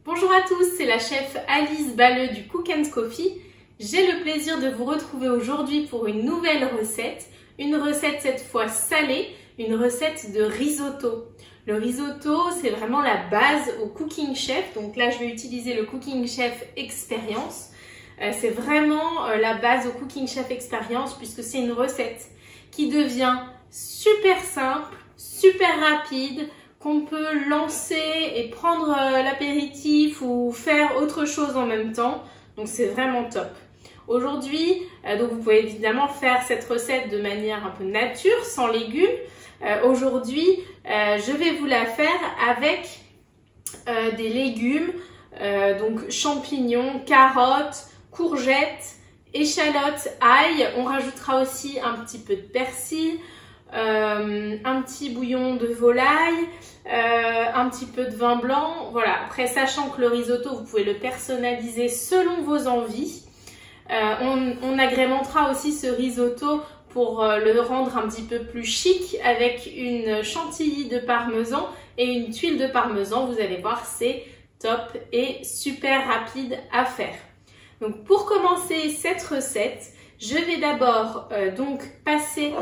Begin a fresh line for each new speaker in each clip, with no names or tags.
Bonjour à tous, c'est la chef Alice Balleux du Cook & Coffee. J'ai le plaisir de vous retrouver aujourd'hui pour une nouvelle recette. Une recette cette fois salée, une recette de risotto. Le risotto, c'est vraiment la base au Cooking Chef. Donc là, je vais utiliser le Cooking Chef Expérience. C'est vraiment la base au Cooking Chef Expérience puisque c'est une recette qui devient super simple, super rapide, qu'on peut lancer et prendre l'apéritif ou faire autre chose en même temps. Donc c'est vraiment top. Aujourd'hui, donc vous pouvez évidemment faire cette recette de manière un peu nature, sans légumes. Aujourd'hui, je vais vous la faire avec des légumes, donc champignons, carottes, courgettes, échalotes, ail. On rajoutera aussi un petit peu de persil, un petit bouillon de volaille, un petit peu de vin blanc. Voilà. Après, sachant que le risotto, vous pouvez le personnaliser selon vos envies. On agrémentera aussi ce risotto pour le rendre un petit peu plus chic avec une chantilly de parmesan et une tuile de parmesan. Vous allez voir, c'est top et super rapide à faire. Donc pour commencer cette recette, je vais d'abord donc passer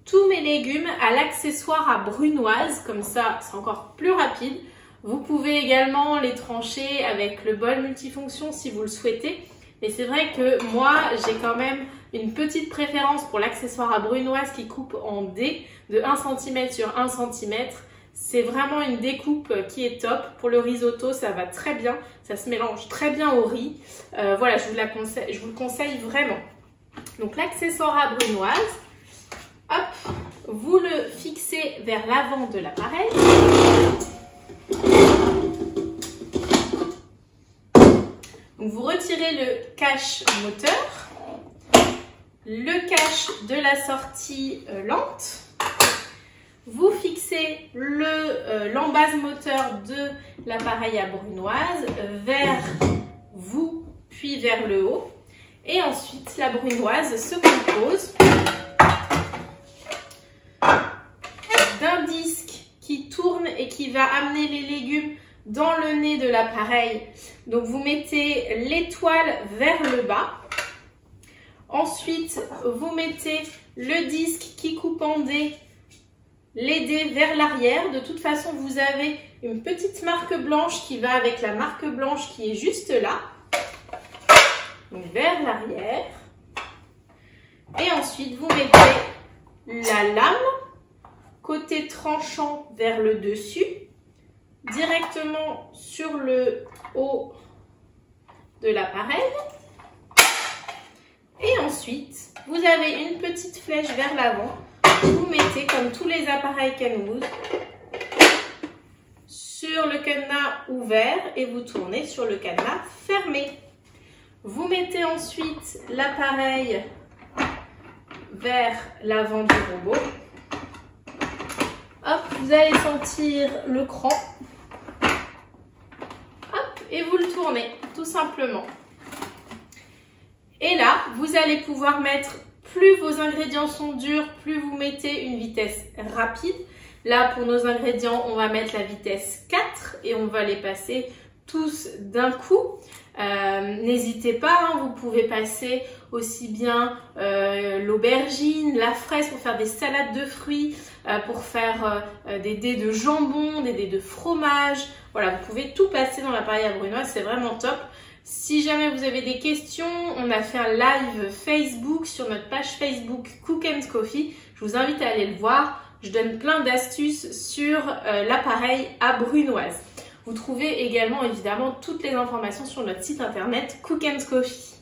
tous mes légumes à l'accessoire à brunoise, comme ça c'est encore plus rapide. Vous pouvez également les trancher avec le bol multifonction si vous le souhaitez. Mais c'est vrai que moi, j'ai quand même une petite préférence pour l'accessoire à brunoise qui coupe en dés de 1 cm sur 1 cm. C'est vraiment une découpe qui est top. Pour le risotto, ça va très bien. Ça se mélange très bien au riz. Voilà, je vous le conseille vraiment. Donc l'accessoire à brunoise, hop, vous le fixez vers l'avant de l'appareil. Vous retirez le cache moteur, le cache de la sortie lente. Vous fixez l'embase moteur de l'appareil à brunoise vers vous, puis vers le haut. Et ensuite, la brunoise se compose d'un disque qui tourne et qui va amener les légumes dans le nez de l'appareil. Donc vous mettez l'étoile vers le bas. Ensuite, vous mettez le disque qui coupe en dés, les dés vers l'arrière. De toute façon, vous avez une petite marque blanche qui va avec la marque blanche qui est juste là. Donc vers l'arrière. Et ensuite, vous mettez la lame côté tranchant vers le dessus, directement sur le haut de l'appareil. Et ensuite, vous avez une petite flèche vers l'avant. Vous mettez, comme tous les appareils Kenwood, sur le cadenas ouvert et vous tournez sur le cadenas fermé. Vous mettez ensuite l'appareil vers l'avant du robot. Hop, vous allez sentir le cran. Hop, et vous le tournez, tout simplement. Et là, vous allez pouvoir mettre, plus vos ingrédients sont durs, plus vous mettez une vitesse rapide. Là, pour nos ingrédients, on va mettre la vitesse 4 et on va les passer tous d'un coup. N'hésitez pas, hein, vous pouvez passer aussi bien l'aubergine, la fraise pour faire des salades de fruits, pour faire des dés de jambon, des dés de fromage. Voilà, vous pouvez tout passer dans l'appareil à brunoise, c'est vraiment top. Si jamais vous avez des questions, on a fait un live Facebook sur notre page Facebook Cook & Coffee. Je vous invite à aller le voir. Je donne plein d'astuces sur l'appareil à brunoise. Vous trouvez également évidemment toutes les informations sur notre site internet Cook & Coffee.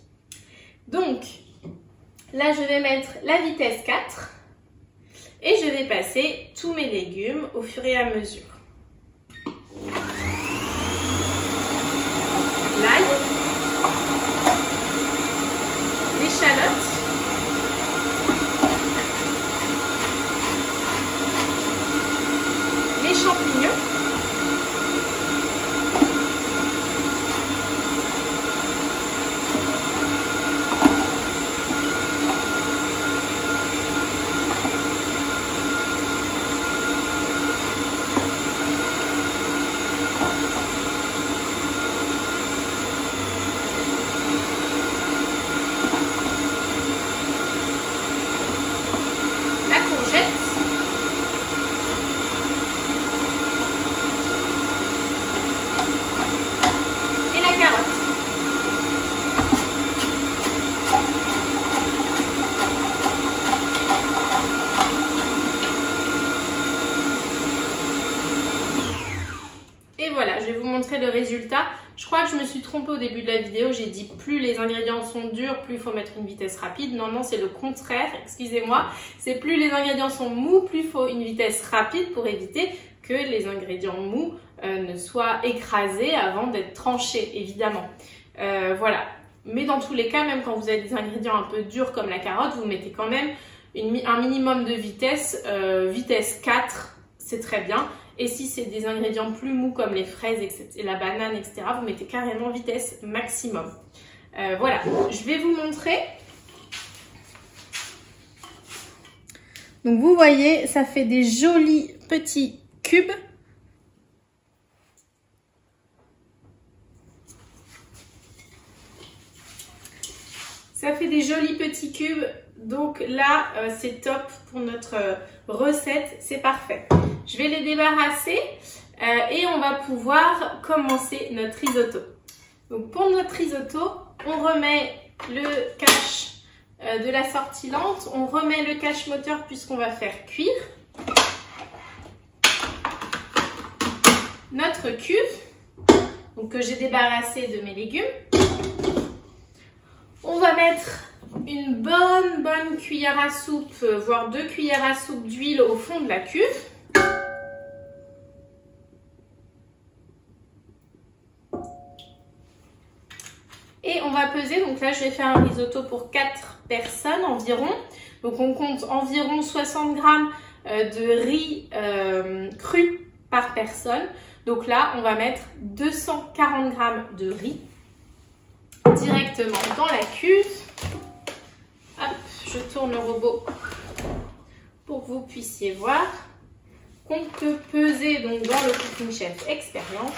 Donc, là je vais mettre la vitesse 4 et je vais passer tous mes légumes au fur et à mesure. L'ail, l'échalote, les champignons, montrer le résultat. Je crois que je me suis trompée au début de la vidéo, j'ai dit plus les ingrédients sont durs, plus il faut mettre une vitesse rapide. Non, c'est le contraire, excusez-moi. C'est plus les ingrédients sont mous, plus il faut une vitesse rapide pour éviter que les ingrédients mous ne soient écrasés avant d'être tranchés, évidemment. Voilà. Mais dans tous les cas, même quand vous avez des ingrédients un peu durs comme la carotte, vous mettez quand même un minimum de vitesse, vitesse 4, c'est très bien. Et si c'est des ingrédients plus mous comme les fraises, et la banane, etc., vous mettez carrément vitesse maximum. Voilà, je vais vous montrer. Donc vous voyez, ça fait des jolis petits cubes. Ça fait des jolis petits cubes. Donc là, c'est top pour notre recette, c'est parfait. Je vais les débarrasser et on va pouvoir commencer notre risotto. Donc pour notre risotto, on remet le cache de la sortie lente, on remet le cache moteur puisqu'on va faire cuire notre cuve, donc que j'ai débarrassé de mes légumes. On va mettre une bonne cuillère à soupe, voire 2 cuillères à soupe d'huile au fond de la cuve. Et on va peser, donc là je vais faire un risotto pour 4 personnes environ. Donc on compte environ 60 g de riz cru par personne. Donc là on va mettre 240 g de riz directement dans la cuve. Hop, je tourne le robot pour que vous puissiez voir qu'on peut peser donc dans le Cooking Chef Expérience.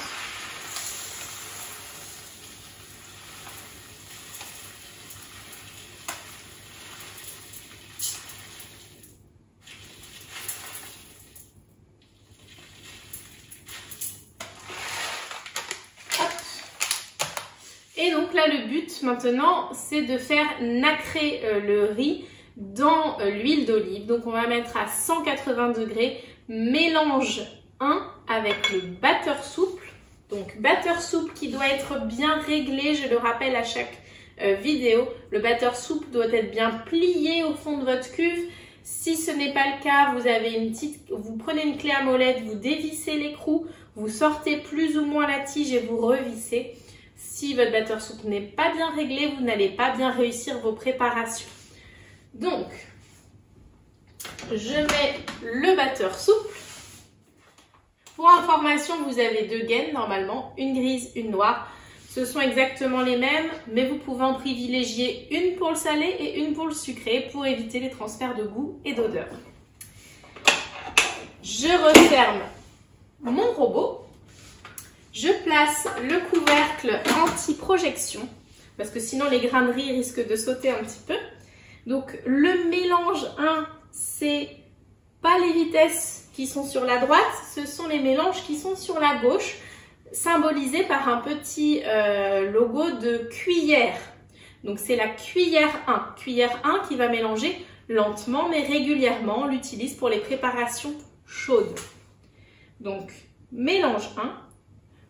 Et donc là, le but maintenant, c'est de faire nacrer le riz dans l'huile d'olive. Donc on va mettre à 180 degrés, mélange 1 avec le batteur souple. Donc batteur souple qui doit être bien réglé, je le rappelle à chaque vidéo. Le batteur souple doit être bien plié au fond de votre cuve. Si ce n'est pas le cas, vous prenez une clé à molette, vous dévissez l'écrou, vous sortez plus ou moins la tige et vous revissez. Si votre batteur souple n'est pas bien réglé, vous n'allez pas bien réussir vos préparations. Donc, je mets le batteur souple. Pour information, vous avez 2 gaines normalement, une grise, une noire. Ce sont exactement les mêmes, mais vous pouvez en privilégier une pour le salé et une pour le sucré pour éviter les transferts de goût et d'odeur. Je referme mon robot. Je place le couvercle anti-projection parce que sinon les grains de riz risquent de sauter un petit peu. Donc le mélange 1, c'est pas les vitesses qui sont sur la droite, ce sont les mélanges qui sont sur la gauche, symbolisés par un petit logo de cuillère. Donc c'est la cuillère 1. Cuillère 1 qui va mélanger lentement mais régulièrement. On l'utilise pour les préparations chaudes. Donc mélange 1.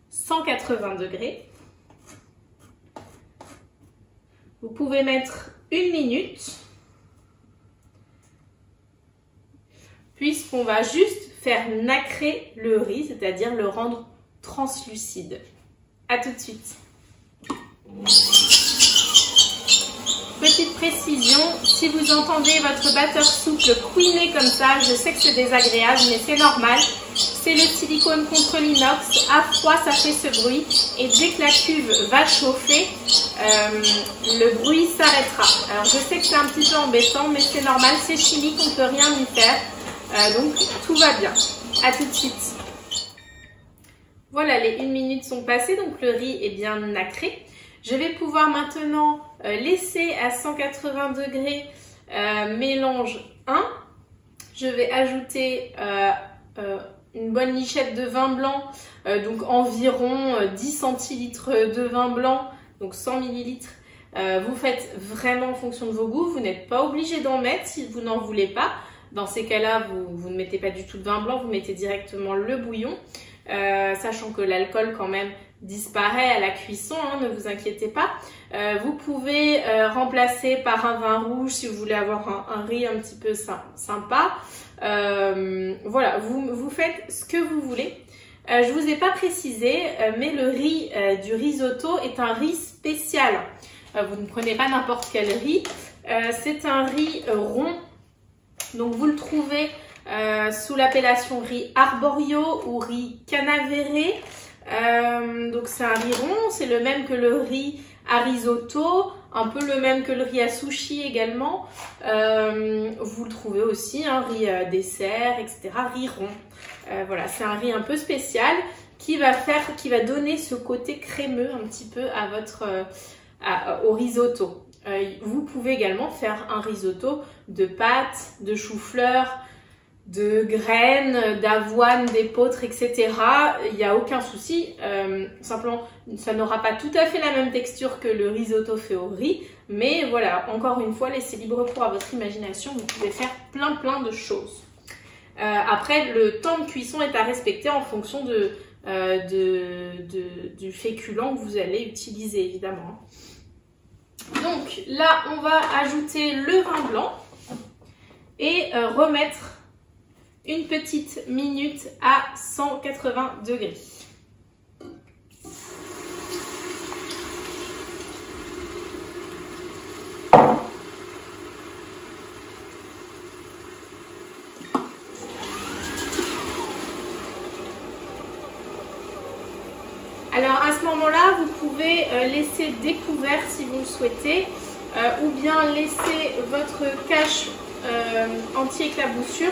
180 degrés. Vous pouvez mettre 1 minute puisqu'on va juste faire nacrer le riz, c'est-à-dire le rendre translucide. À tout de suite. Petite précision, si vous entendez votre batteur souple couiner comme ça, je sais que c'est désagréable, mais c'est normal. C'est le silicone contre l'inox. À froid, ça fait ce bruit. Et dès que la cuve va chauffer, le bruit s'arrêtera. Alors, je sais que c'est un petit peu embêtant, mais c'est normal. C'est chimique, on ne peut rien y faire. Donc, tout va bien. À tout de suite. Voilà, les 1 minute sont passées. Donc, le riz est bien nacré. Je vais pouvoir maintenant laisser à 180 degrés mélange 1. Je vais ajouter une bonne lichette de vin blanc, donc environ 10 centilitres de vin blanc, donc 100 millilitres. Vous faites vraiment en fonction de vos goûts. Vous n'êtes pas obligé d'en mettre si vous n'en voulez pas. Dans ces cas-là, vous ne mettez pas du tout de vin blanc, vous mettez directement le bouillon. Sachant que l'alcool quand même disparaît à la cuisson, hein, ne vous inquiétez pas. Vous pouvez remplacer par un vin rouge si vous voulez avoir un riz un petit peu sympa. Voilà, vous faites ce que vous voulez. Je vous ai pas précisé, mais le riz du risotto est un riz spécial. Vous ne prenez pas n'importe quel riz. C'est un riz rond. Donc vous le trouvez sous l'appellation riz arborio ou riz canavéré. Donc c'est un riz rond, c'est le même que le riz à risotto, un peu le même que le riz à sushi également. Vous le trouvez aussi, un riz dessert, etc. Riz rond. Voilà, c'est un riz un peu spécial qui va donner ce côté crémeux un petit peu à au risotto. Vous pouvez également faire un risotto de pâtes, de chou-fleur, de graines, d'avoine, d'épeautre, etc. Il n'y a aucun souci. Simplement, ça n'aura pas tout à fait la même texture que le risotto fait au riz. Mais voilà, encore une fois, laissez libre cours à votre imagination. Vous pouvez faire plein de choses. Après, le temps de cuisson est à respecter en fonction du féculent que vous allez utiliser, évidemment. Donc là, on va ajouter le vin blanc et remettre une petite minute à 180 degrés. Alors à ce moment-là, vous pouvez laisser découvert si vous le souhaitez ou bien laisser votre cache anti-éclaboussure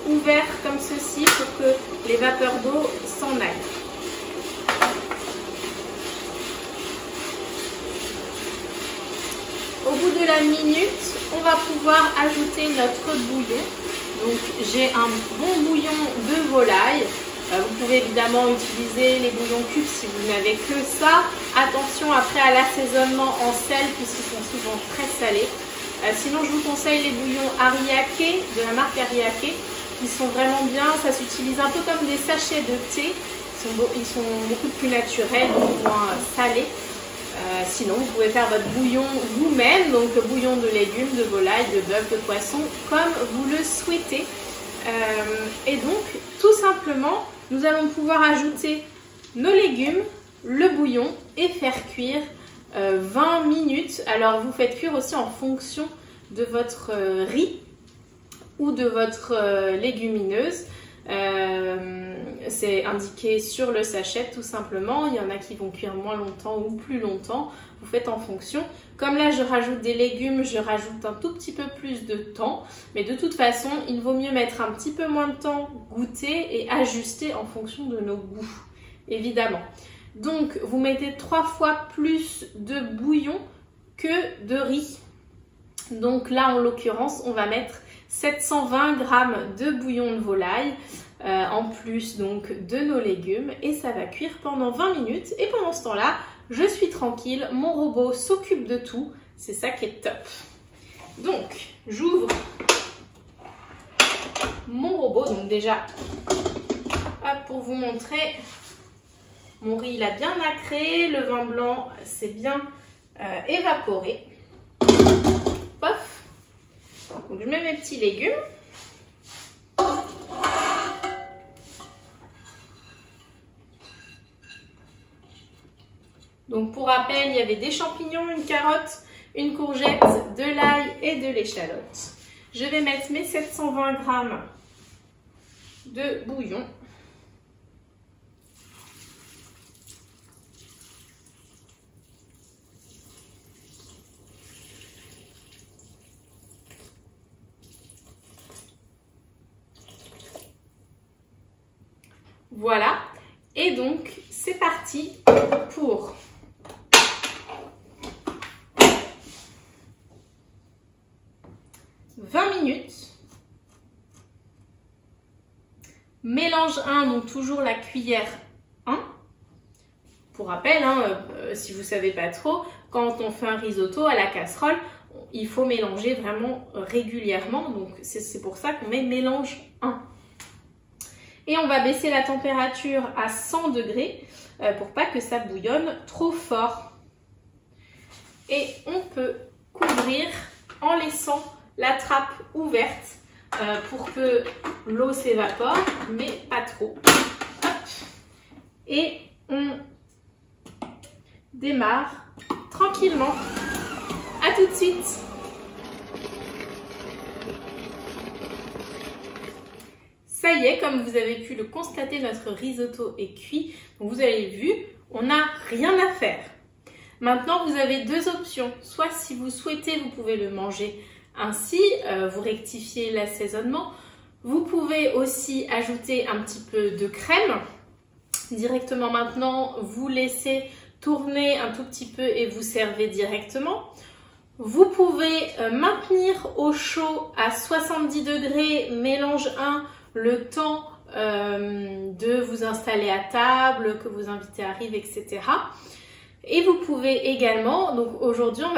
ouvert comme ceci pour que les vapeurs d'eau s'en aillent. Au bout de la minute, on va pouvoir ajouter notre bouillon. Donc j'ai un bon bouillon de volaille. Vous pouvez évidemment utiliser les bouillons cubes si vous n'avez que ça. Attention après à l'assaisonnement en sel puisqu'ils sont souvent très salés. Sinon je vous conseille les bouillons Ariake, de la marque Ariake. Ils sont vraiment bien, ça s'utilise un peu comme des sachets de thé. Ils sont beaucoup plus naturels, beaucoup moins salés. Sinon vous pouvez faire votre bouillon vous-même, donc bouillon de légumes, de volaille, de bœuf, de poisson, comme vous le souhaitez. Et donc tout simplement, nous allons pouvoir ajouter nos légumes, le bouillon et faire cuire 20 minutes. Alors vous faites cuire aussi en fonction de votre riz ou de votre légumineuse. C'est indiqué sur le sachet tout simplement. Il y en a qui vont cuire moins longtemps ou plus longtemps. Vous faites en fonction. Comme là je rajoute des légumes, je rajoute un tout petit peu plus de temps. Mais de toute façon, il vaut mieux mettre un petit peu moins de temps, goûter et ajuster en fonction de nos goûts. Évidemment. Donc vous mettez 3 fois plus de bouillon que de riz. Donc là en l'occurrence, on va mettre 720 g de bouillon de volaille, en plus donc de nos légumes, et ça va cuire pendant 20 minutes. Et pendant ce temps-là, je suis tranquille, mon robot s'occupe de tout, c'est ça qui est top. Donc, j'ouvre mon robot, donc déjà, hop, pour vous montrer, mon riz il a bien nacré, le vin blanc c'est bien évaporé. Pof. Donc je mets mes petits légumes. Donc pour rappel, il y avait des champignons, une carotte, une courgette, de l'ail et de l'échalote. Je vais mettre mes 720 g de bouillon. Voilà, et donc c'est parti pour « 20 minutes ». Mélange 1, donc toujours la cuillère 1. Pour rappel, si vous ne savez pas trop, quand on fait un risotto à la casserole, il faut mélanger vraiment régulièrement. Donc c'est pour ça qu'on met mélange 1. Et on va baisser la température à 100 degrés pour pas que ça bouillonne trop fort. Et on peut couvrir en laissant la trappe ouverte pour que l'eau s'évapore, mais pas trop. Hop. Et on démarre tranquillement. À tout de suite. Ça y est, comme vous avez pu le constater, notre risotto est cuit. Donc vous avez vu, on n'a rien à faire. Maintenant, vous avez deux options. Soit si vous souhaitez, vous pouvez le manger ainsi, vous rectifiez l'assaisonnement. Vous pouvez aussi ajouter un petit peu de crème. Directement maintenant, vous laissez tourner un tout petit peu et vous servez directement. Vous pouvez maintenir au chaud à 70 degrés, mélange 1, le temps de vous installer à table, que vos invités arrivent, etc. Et vous pouvez également, donc aujourd'hui on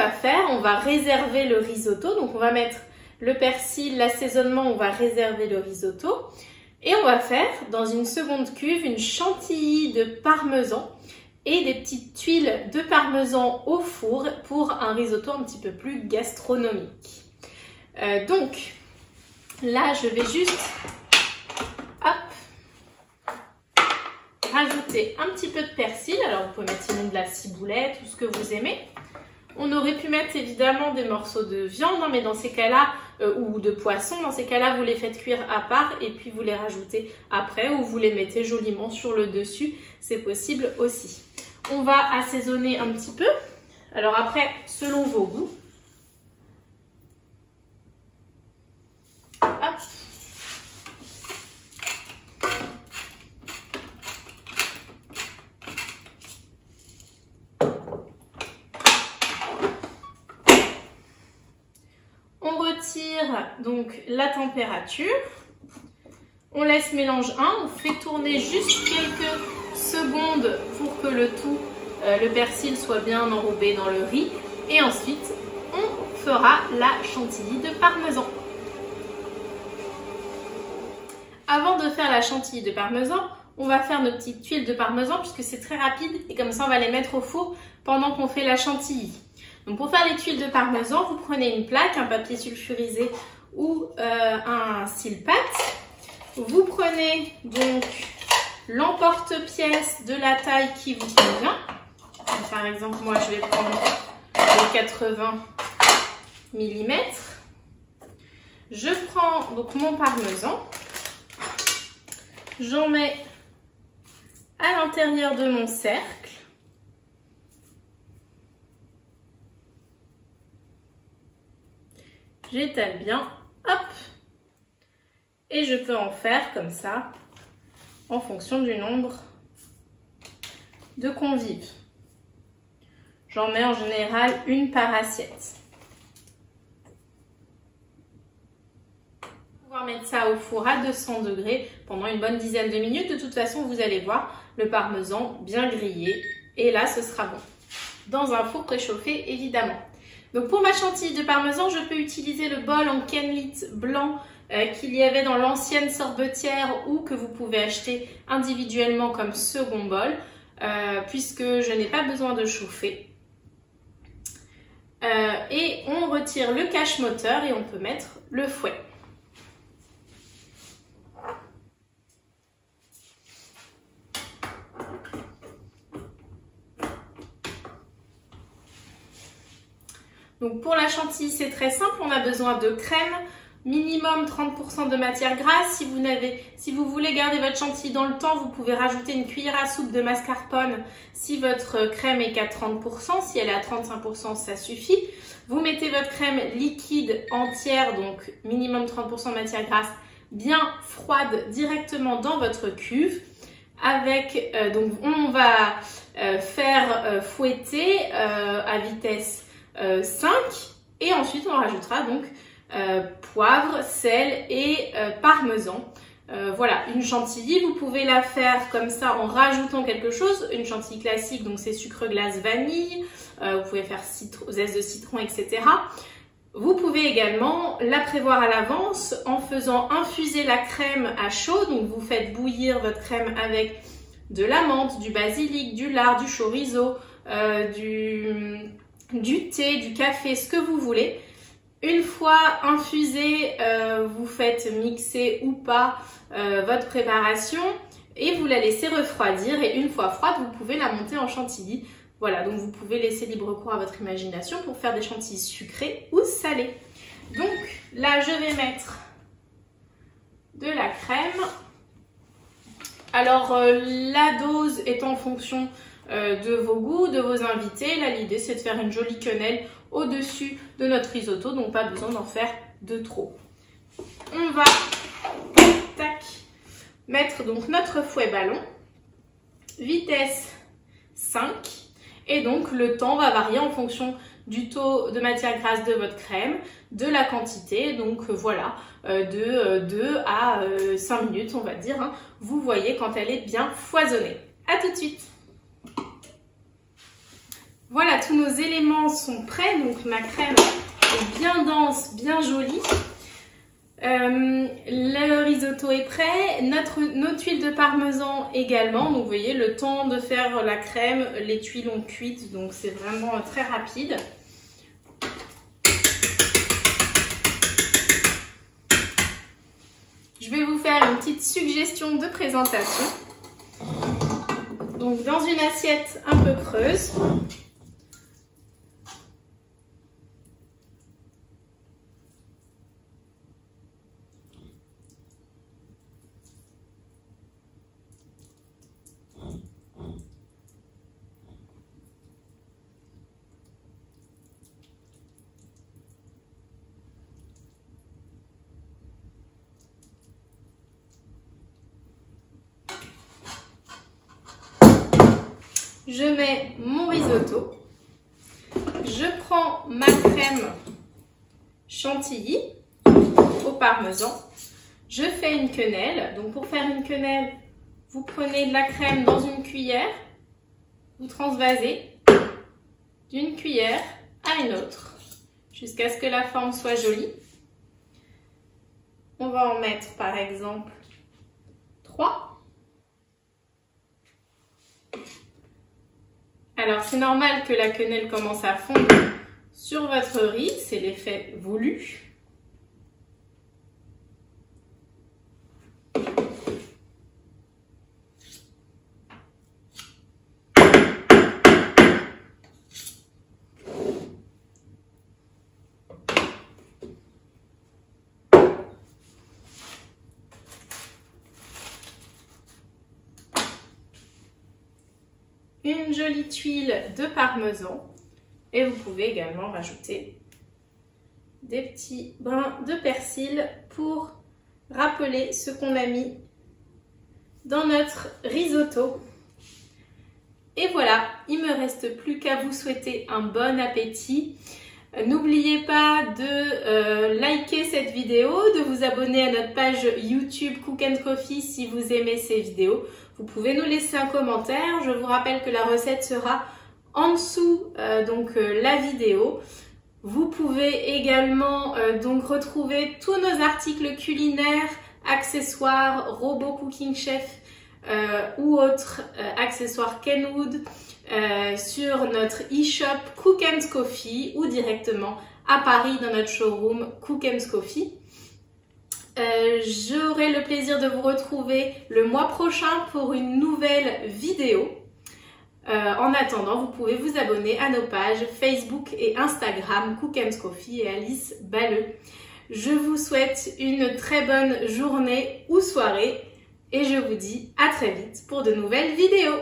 va réserver le risotto, donc on va mettre le persil, l'assaisonnement, on va réserver le risotto. Et on va faire dans une seconde cuve une chantilly de parmesan et des petites tuiles de parmesan au four pour un risotto un petit peu plus gastronomique. Donc là je vais juste rajouter un petit peu de persil. Alors vous pouvez mettre sinon de la ciboulette, tout ce que vous aimez. On aurait pu mettre évidemment des morceaux de viande, mais dans ces cas-là, ou de poisson, dans ces cas-là, vous les faites cuire à part et puis vous les rajoutez après ou vous les mettez joliment sur le dessus, c'est possible aussi. On va assaisonner un petit peu. Alors après, selon vos goûts. Hop. On retire donc la température, on laisse mélange 1, on fait tourner juste quelques secondes pour que le persil soit bien enrobé dans le riz et ensuite on fera la chantilly de parmesan. Avant de faire la chantilly de parmesan, on va faire nos petites tuiles de parmesan puisque c'est très rapide et comme ça on va les mettre au four pendant qu'on fait la chantilly. Donc pour faire les tuiles de parmesan, vous prenez une plaque, un papier sulfurisé ou un style-pâte. Vous prenez donc l'emporte-pièce de la taille qui vous convient. Par exemple, moi je vais prendre le 80 mm. Je prends donc mon parmesan. J'en mets à l'intérieur de mon cercle. J'étale bien, hop, et je peux en faire comme ça en fonction du nombre de convives. J'en mets en général une par assiette. On va pouvoir mettre ça au four à 200 degrés pendant une bonne dizaine de minutes. De toute façon, vous allez voir le parmesan bien grillé et là, ce sera bon. Dans un four préchauffé, évidemment. Donc pour ma chantilly de parmesan, je peux utiliser le bol en Kenlit blanc qu'il y avait dans l'ancienne sorbetière ou que vous pouvez acheter individuellement comme second bol puisque je n'ai pas besoin de chauffer. Et on retire le cache moteur et on peut mettre le fouet. Donc pour la chantilly, c'est très simple, on a besoin de crème, minimum 30% de matière grasse. Si vous voulez garder votre chantilly dans le temps, vous pouvez rajouter une cuillère à soupe de mascarpone si votre crème est qu'à 30%. Si elle est à 35%, ça suffit. Vous mettez votre crème liquide entière, donc minimum 30% de matière grasse, bien froide directement dans votre cuve. Donc on va faire fouetter à vitesse 5 et ensuite on rajoutera donc poivre, sel et parmesan. Voilà, une chantilly, vous pouvez la faire comme ça en rajoutant quelque chose. Une chantilly classique, donc c'est sucre glace vanille, vous pouvez faire zeste de citron, etc. Vous pouvez également la prévoir à l'avance en faisant infuser la crème à chaud. Donc vous faites bouillir votre crème avec de la menthe, du basilic, du lard, du chorizo, du thé, du café, ce que vous voulez. Une fois infusé, vous faites mixer ou pas votre préparation et vous la laissez refroidir. Et une fois froide, vous pouvez la monter en chantilly. Voilà, donc vous pouvez laisser libre cours à votre imagination pour faire des chantilly sucrés ou salés. Donc là, je vais mettre de la crème. Alors, la dose est en fonction de vos goûts, de vos invités. Là, l'idée, c'est de faire une jolie quenelle au-dessus de notre risotto, donc pas besoin d'en faire de trop. On va mettre donc notre fouet ballon, vitesse 5, et donc le temps va varier en fonction du taux de matière grasse de votre crème, de la quantité, donc voilà, de 2 à 5 minutes on va dire, hein. Vous voyez quand elle est bien foisonnée. À tout de suite. Voilà, tous nos éléments sont prêts, donc ma crème est bien dense, bien jolie. Le risotto est prêt, notre huile de parmesan également, donc vous voyez le temps de faire la crème, les tuiles ont cuites, donc c'est vraiment très rapide. Je vais vous faire une petite suggestion de présentation. Donc dans une assiette un peu creuse, je mets mon risotto, je prends ma crème chantilly au parmesan, je fais une quenelle. Donc pour faire une quenelle, vous prenez de la crème dans une cuillère, vous transvasez d'une cuillère à une autre jusqu'à ce que la forme soit jolie. On va en mettre par exemple 3. Alors c'est normal que la quenelle commence à fondre sur votre riz, c'est l'effet voulu. Une jolie tuile de parmesan et vous pouvez également rajouter des petits brins de persil pour rappeler ce qu'on a mis dans notre risotto. Et voilà, il ne me reste plus qu'à vous souhaiter un bon appétit. N'oubliez pas de liker cette vidéo, de vous abonner à notre page YouTube Cook & Coffee si vous aimez ces vidéos. Vous pouvez nous laisser un commentaire. Je vous rappelle que la recette sera en dessous la vidéo. Vous pouvez également donc retrouver tous nos articles culinaires, accessoires, robots Cooking Chef ou autres accessoires Kenwood sur notre e-shop Cook & Coffee ou directement à Paris dans notre showroom Cook & Coffee. J'aurai le plaisir de vous retrouver le mois prochain pour une nouvelle vidéo. En attendant, vous pouvez vous abonner à nos pages Facebook et Instagram Cook & Coffee et Alice Balleux. Je vous souhaite une très bonne journée ou soirée et je vous dis à très vite pour de nouvelles vidéos.